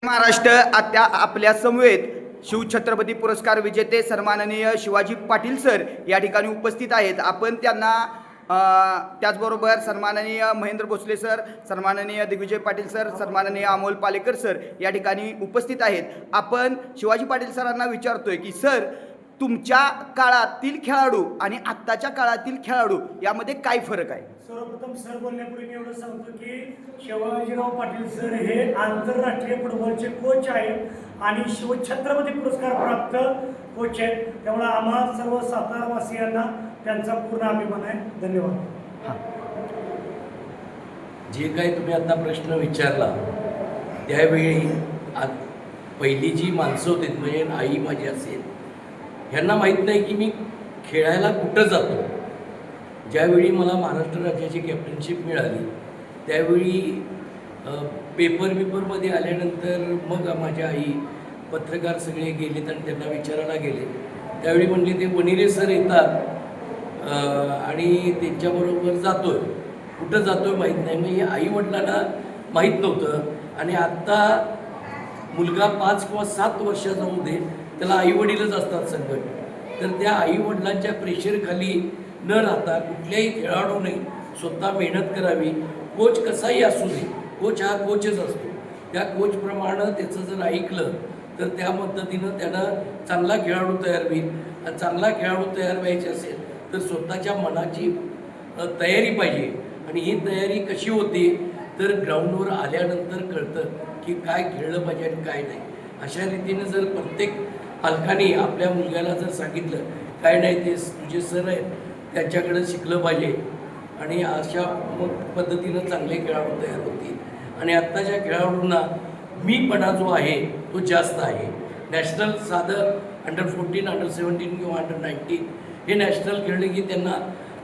महाराष्ट्र आता आपल्या समवेत शिवछत्रपती पुरस्कार विजेते सन्माननीय शिवाजी पाटील सर या ठिकाणी उपस्थित आहेत। आपण त्यांना त्याचबरोबर सन्माननीय महेंद्र भोसले सर, सन्माननीय दिग्विजय पाटील सर, सन्माननीय अमोल पालेकर सर या ठिकाणी उपस्थित आहेत। आपण शिवाजी पाटील सरांना विचारतोय की सर, तुमच्या काळातील खेळाडू आणि आत्ताच्या काळातील खेळाडू यामध्ये काय फरक आहे? सर्वप्रथम सर बोलण्यापूर्वी मी एवढं सांगतो की शिवाजीराव पाटील सर हे आंतरराष्ट्रीय फुटबॉलचे कोच आहेत आणि शिवछत्रपती पुरस्कार प्राप्त कोच आहेत। त्यामुळे आम्हा सर्व सातारवासियांना त्यांचा पूर्ण अभिमान आहे। धन्यवाद। जे काही तुम्ही आता प्रश्न विचारला त्यावेळी पहिली जी माणसं होती म्हणजे आई माझी असेल, ह्यांना माहीत नाही की मी खेळायला कुठं जातो। ज्यावेळी मला महाराष्ट्र राज्याची कॅप्टनशिप मिळाली त्यावेळी पेपरमध्ये आल्यानंतर मग माझ्या आई पत्रकार सगळे गेलेत आणि त्यांना विचारायला गेले। त्यावेळी म्हणले ते वनिरे सर येतात आणि त्यांच्याबरोबर जातोय, कुठं जातोय माहीत नाही। मग हे आईवडिलांना माहीत नव्हतं आणि आत्ता मुलगा 5 किंवा 7 वर्षाचा होऊ दे, त्याला आईवडीलच असतात संकट। तर त्या आईवडिलांच्या प्रेशरखाली न राहता कुठल्याही खेळाडूने स्वतः मेहनत करावी। कोच कसाही असू दे, कोच हा कोचच असतो। त्या कोचप्रमाणे त्याचं जर ऐकलं तर त्या पद्धतीनं त्यानं चांगला खेळाडू तयार होईल। आणि चांगला खेळाडू तयार व्हायचे असेल तर स्वतःच्या मनाची तयारी पाहिजे। आणि ही तयारी कशी होते तर ग्राउंडवर आल्यानंतर कळतं की काय खेळलं पाहिजे आणि काय नाही। अशा रीतीनं जर प्रत्येक पालकांनी आपल्या मुलग्याला जर सांगितलं काय नाही ते तुझे सर आहेत त्यांच्याकडे शिकलं पाहिजे आणि अशा पद्धतीनं चांगले खेळाडू तयार होतील। आणि आत्ताच्या खेळाडूंना मीपणा जो आहे तो जास्त आहे। नॅशनल साधं अंडर-14, अंडर-17 किंवा अंडर-19 हे नॅशनल खेळले की त्यांना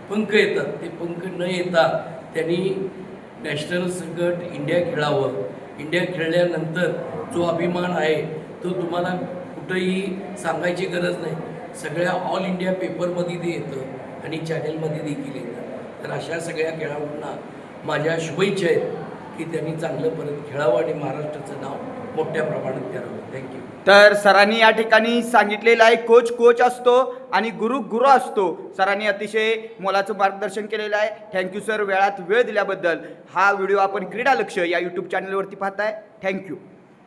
पंख येतात। ते पंख न येता त्यांनी नॅशनल संकट इंडिया खेळावं। इंडिया खेळल्यानंतर जो अभिमान आहे तो तुम्हाला कुठंही सांगायची गरज नाही। सगळ्या ऑल इंडिया पेपरमध्ये ते येतं आणि चॅनेलमध्ये देखील येतं। तर अशा सगळ्या खेळाडूंना माझ्या शुभेच्छा आहेत की त्यांनी चांगलं परत खेळावं आणि महाराष्ट्राचं नाव मोठ्या प्रमाणात करावं। थँक्यू। तर सरांनी या ठिकाणी सांगितलेलं आहे कोच कोच असतो आणि गुरु गुरु असतो। सरांनी अतिशय मोलाचं मार्गदर्शन केलेलं आहे। थँक्यू सर, वेळात वेळ दिल्याबद्दल। हा व्हिडिओ आपण क्रीडा लक्ष या यूट्यूब चॅनलवरती पाहताय। थँक्यू।